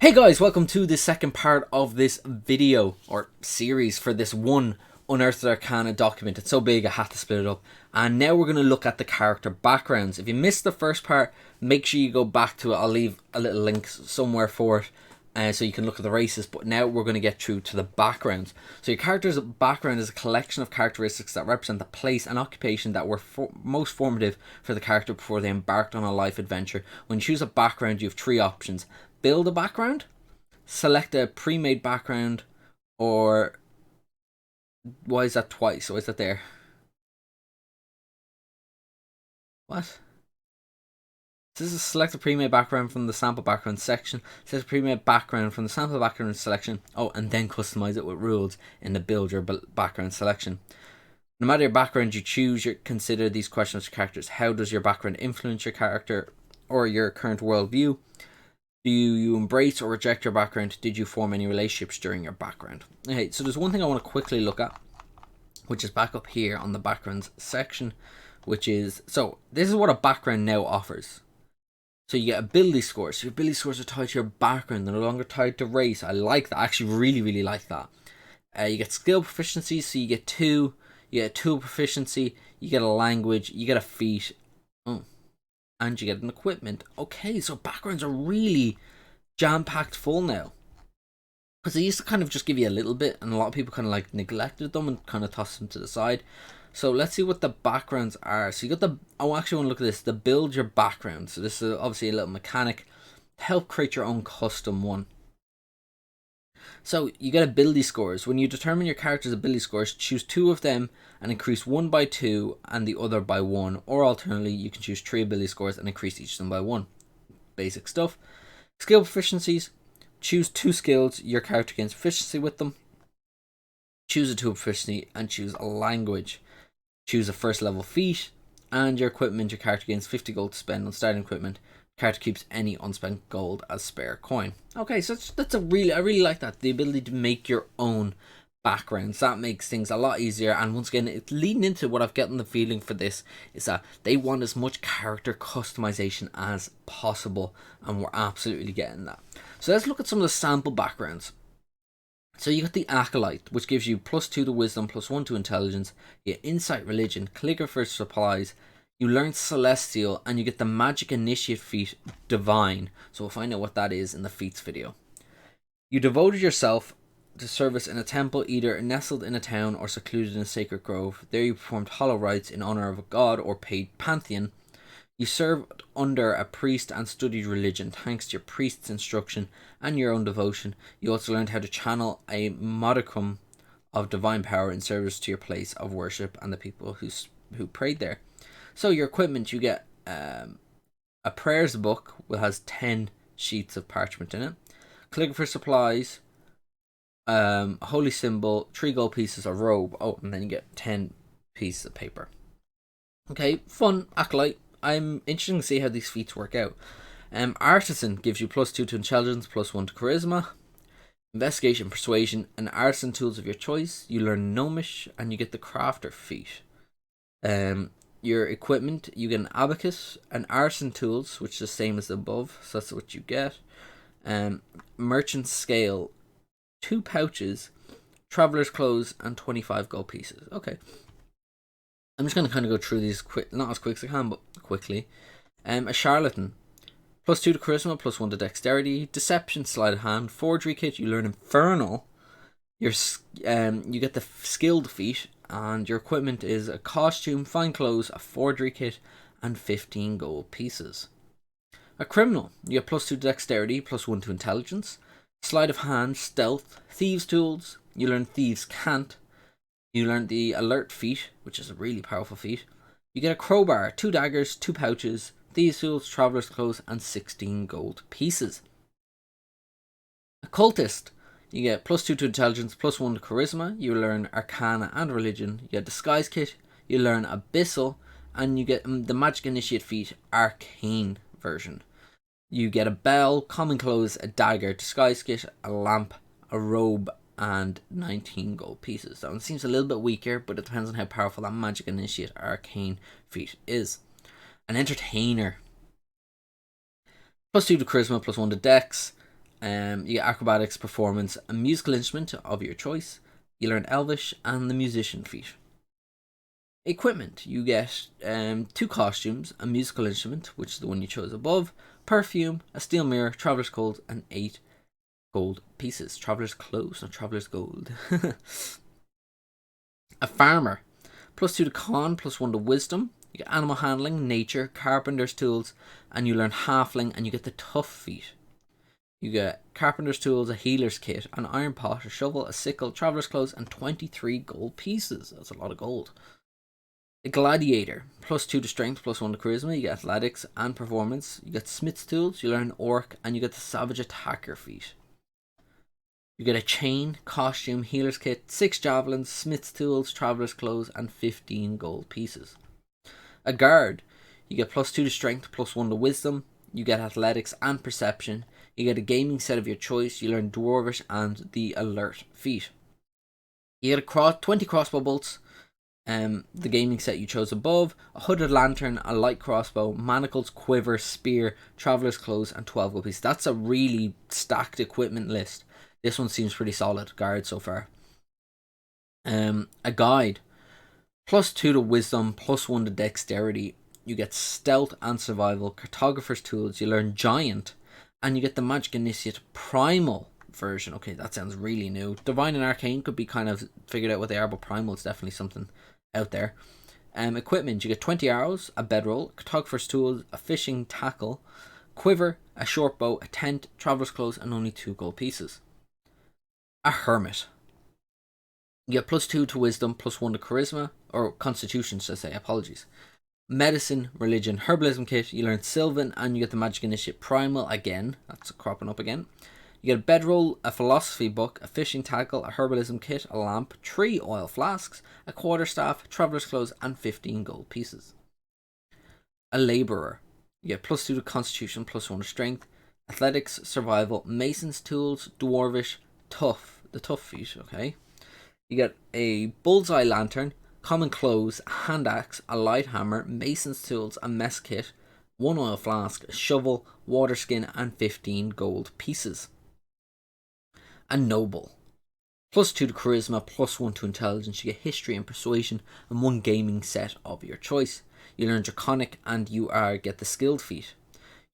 Hey guys, welcome to the second part of this video or series for this one Unearthed Arcana document. It's so big I had to split it up. And now we're going to look at the character backgrounds. If you missed the first part, make sure you go back to it. I'll leave a little link somewhere for it so you can look at the races. But now we're going to get through to the backgrounds. So your character's background is a collection of characteristics that represent the place and occupation that were most formative for the character before they embarked on a life adventure. When you choose a background, you have three options. Build a background, select a pre-made background, or why is that twice? Why is that there? What? This is select a pre-made background from the sample background section. Select a pre-made background from the sample background selection. Oh, and then customize it with rules in the build your background selection. No matter your background you choose, you consider these questions for characters. How does your background influence your character or your current worldview? Do you embrace or reject your background? Did you form any relationships during your background? Okay, so there's one thing I want to quickly look at, which is back up here on the backgrounds section, which is, so this is what a background now offers. So you get ability scores. So your ability scores are tied to your background. They're no longer tied to race. I like that. I actually really like that. You get skill proficiencies. So you get two proficiency. You get a language. You get a feat. And you get an equipment. Okay, so backgrounds are really jam-packed full now. Because they used to kind of just give you a little bit, and a lot of people kind of like neglected them and kind of tossed them to the side. So let's see what the backgrounds are. So you got the, I actually want to look at this, the build your background. So this is obviously a little mechanic to help create your own custom one. So you get ability scores. When you determine your character's ability scores, choose two of them and increase one by 2 and the other by 1. Or alternatively, you can choose 3 ability scores and increase each of them by 1. Basic stuff. Skill proficiencies. Choose 2 skills your character gains proficiency with them. Choose a 2 proficiency and choose a language. Choose a first level feat. And your equipment, your character gains 50 gold to spend on starting equipment. Character keeps any unspent gold as spare coin. Okay, so I really like that. The ability to make your own backgrounds. That makes things a lot easier. And once again, it's leading into what I've gotten the feeling for this is that they want as much character customization as possible. And we're absolutely getting that. So let's look at some of the sample backgrounds. So you got the Acolyte, which gives you +2 to wisdom, +1 to intelligence. You get insight, religion, calligrapher supplies. You learn Celestial, and you get the Magic Initiate feat, Divine. So we'll find out what that is in the feats video. You devoted yourself to service in a temple, either nestled in a town or secluded in a sacred grove. There you performed hollow rites in honor of a god or paid pantheon. You served under a priest and studied religion. Thanks to your priest's instruction and your own devotion, you also learned how to channel a modicum of divine power in service to your place of worship and the people who prayed there. So your equipment, you get a prayers book that has 10 sheets of parchment in it. Calligrapher supplies, holy symbol, 3 gold pieces, a robe. Oh, and then you get 10 pieces of paper. Okay, fun, Acolyte. I'm interested to see how these feats work out. Artisan gives you +2 to intelligence, +1 to charisma. Investigation, persuasion, and artisan tools of your choice. You learn gnomish, and you get the crafter feat. Your equipment, you get an abacus, and artisan tools, which is the same as above, so that's what you get. Merchant scale, 2 pouches, traveler's clothes, and 25 gold pieces. Okay. I'm just going to kind of go through these quick, not as quick as I can, but quickly. A charlatan, +2 to charisma, +1 to dexterity. Deception, sleight of hand. Forgery kit, you learn infernal. You get the skilled feat, and your equipment is a costume, fine clothes, a forgery kit, and 15 gold pieces. A criminal, you get +2 to dexterity, +1 to intelligence. Sleight of hand, stealth, thieves tools, you learn thieves can't. You learn the alert feat, which is a really powerful feat. You get a crowbar, 2 daggers, 2 pouches, thieves tools, traveler's clothes, and 16 gold pieces. A cultist, you get +2 to intelligence, +1 to charisma. You learn arcana and religion. You get disguise kit. You learn abyssal, and you get the magic initiate feat, arcane version. You get a bell, common clothes, a dagger, disguise kit, a lamp, a robe, and 19 gold pieces. That one seems a little bit weaker, but it depends on how powerful that magic initiate arcane feat is. An entertainer, +2 to charisma, +1 to dex, You get acrobatics, performance, a musical instrument of your choice. You learn Elvish and the musician feat. Equipment, you get 2 costumes, a musical instrument, which is the one you chose above, perfume, a steel mirror, traveler's gold, and 8 gold pieces. Traveler's clothes, not traveler's gold. A farmer, +2 to con, +1 to wisdom. You get animal handling, nature, carpenter's tools, and you learn halfling, and you get the tough feat. You get carpenter's tools, a healer's kit, an iron pot, a shovel, a sickle, traveler's clothes, and 23 gold pieces. That's a lot of gold. A gladiator, +2 to strength, +1 to charisma. You get athletics and performance. You get smith's tools, you learn orc, and you get the savage attacker feat. You get a chain, costume, healer's kit, 6 javelins, smith's tools, traveler's clothes, and 15 gold pieces. A guard, you get +2 to strength, +1 to wisdom. You get athletics and perception. You get a gaming set of your choice. You learn dwarvish and the alert feat. You get 20 crossbow bolts. The gaming set you chose above, a hooded lantern, a light crossbow, manacles, quiver, spear, traveler's clothes, and 12 gold pieces. That's a really stacked equipment list. This one seems pretty solid, guard so far. A guide, +2 to wisdom, +1 to dexterity. You get stealth and survival, cartographer's tools, you learn giant, and you get the magic initiate primal version. Okay, that sounds really new. Divine and arcane could be kind of figured out what they are, but primal is definitely something out there. Equipment, you get 20 arrows, a bedroll, cartographer's tools, a fishing tackle, quiver, a short bow, a tent, traveler's clothes, and only 2 gold pieces. A hermit, you get +2 to wisdom, +1 to charisma, or constitution, should I say, apologies. Medicine, religion, herbalism kit, you learn Sylvan, and you get the magic initiate primal again. That's cropping up again. You get a bedroll, a philosophy book, a fishing tackle, a herbalism kit, a lamp, 3 oil flasks, a quarterstaff, traveler's clothes, and 15 gold pieces. A labourer, you get +2 to constitution, +1 to strength, athletics, survival, mason's tools, dwarvish, tough, the tough feat, okay. You get a bullseye lantern, common clothes, a hand axe, a light hammer, mason's tools, a mess kit, 1 oil flask, a shovel, water skin, and 15 gold pieces. A noble, +2 to charisma, +1 to intelligence. You get history and persuasion, and 1 gaming set of your choice. You learn draconic, and you get the skilled feat.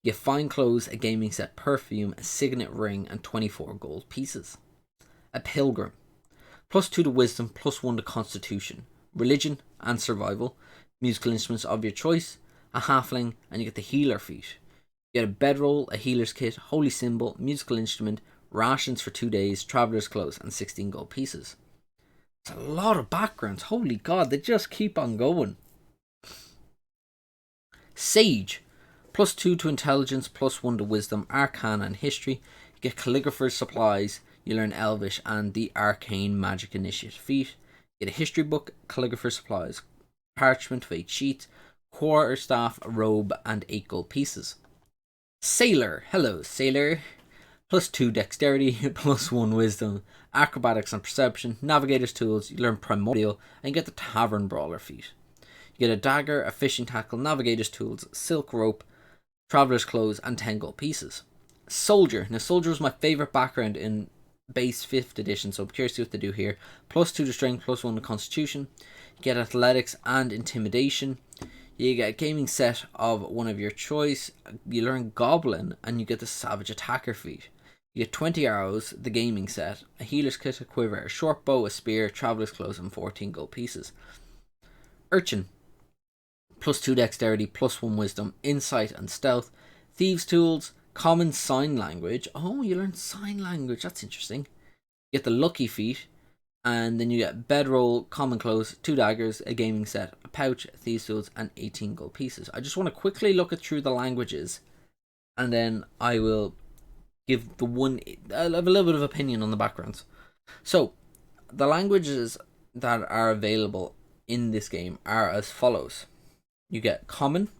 You get fine clothes, a gaming set, perfume, a signet ring, and 24 gold pieces. A pilgrim, +2 to wisdom, +1 to constitution, religion and survival, musical instruments of your choice, a halfling, and you get the healer feat. You get a bedroll, a healer's kit, holy symbol, musical instrument, rations for 2 days, traveler's clothes, and 16 gold pieces. It's a lot of backgrounds. Holy God, they just keep on going. Sage, +2 to intelligence, +1 to wisdom, arcana, and history. You get calligrapher's supplies. You learn Elvish and the arcane magic initiate feat. You get a history book, calligrapher's supplies, parchment of 8 sheets, quarterstaff, robe, and 8 gold pieces. Sailor, hello sailor. +2 dexterity, +1 wisdom, acrobatics and perception, navigator's tools, you learn primordial, and you get the tavern brawler feat. You get a dagger, a fishing tackle, navigator's tools, silk rope, traveler's clothes, and 10 gold pieces. Soldier, now soldier was my favourite background in base 5th edition, so I'm curious to see what they do here. +2 to strength, +1 to constitution, you get athletics and intimidation. You get a gaming set of one of your choice. You learn Goblin, and you get the Savage Attacker feat. You get 20 arrows, the gaming set, a healer's kit, a quiver, a short bow, a spear, traveler's clothes, and 14 gold pieces. Urchin, +2 dexterity, +1 wisdom, insight and stealth, thieves' tools, common sign language. Oh, you learn sign language. That's interesting. You get the lucky feat. And then you get bedroll, common clothes, 2 daggers, a gaming set, a pouch, thieves' tools, and 18 gold pieces. I just want to quickly look through the languages, and then I will give the one. I'll have a little bit of opinion on the backgrounds. So, the languages that are available in this game are as follows. You get common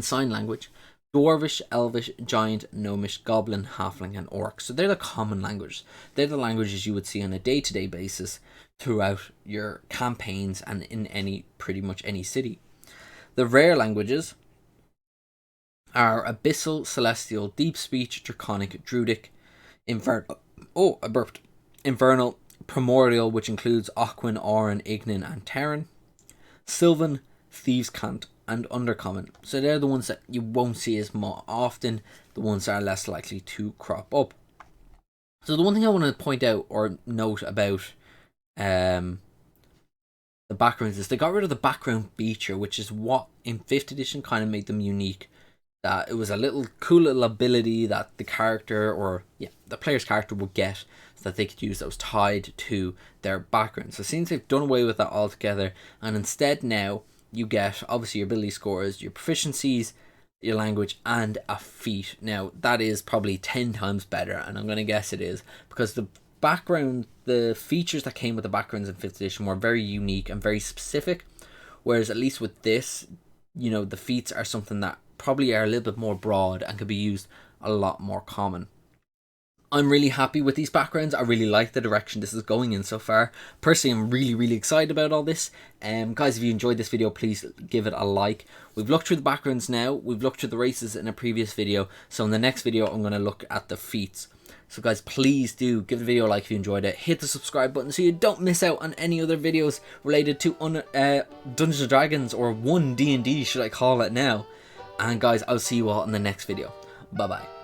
sign language, Dwarvish, Elvish, Giant, Gnomish, Goblin, Halfling, and Orc. So they're the common languages. They're the languages you would see on a day-to-day basis throughout your campaigns and in pretty much any city. The rare languages are Abyssal, Celestial, Deep Speech, Draconic, Druidic, Infernal. Oh, I burped. Infernal, Primordial, which includes Aquan, Auron, Ignin, and Terran. Sylvan, Thieves' Cant, and Undercommon. So they're the ones that you won't see as more often, the ones that are less likely to crop up. So the one thing I want to point out or note about the backgrounds is they got rid of the background feature, which is what in 5th edition kind of made them unique. That it was a little cool little ability that the character or the player's character would get that they could use that was tied to their background. So since they've done away with that altogether, and instead now you get obviously your ability scores, your proficiencies, your language, and a feat. Now that is probably 10 times better, and I'm going to guess it is because the background, the features that came with the backgrounds in 5th edition were very unique and very specific, whereas at least with this, the feats are something that probably are a little bit more broad and could be used a lot more common. I'm really happy with these backgrounds. I really like the direction this is going in so far. Personally, I'm really excited about all this. Guys, if you enjoyed this video, please give it a like. We've looked through the backgrounds now. We've looked through the races in a previous video. So in the next video, I'm going to look at the feats. So guys, please do give the video a like if you enjoyed it. Hit the subscribe button so you don't miss out on any other videos related to Dungeons & Dragons, or 1D&D should I call it now. And guys, I'll see you all in the next video. Bye bye.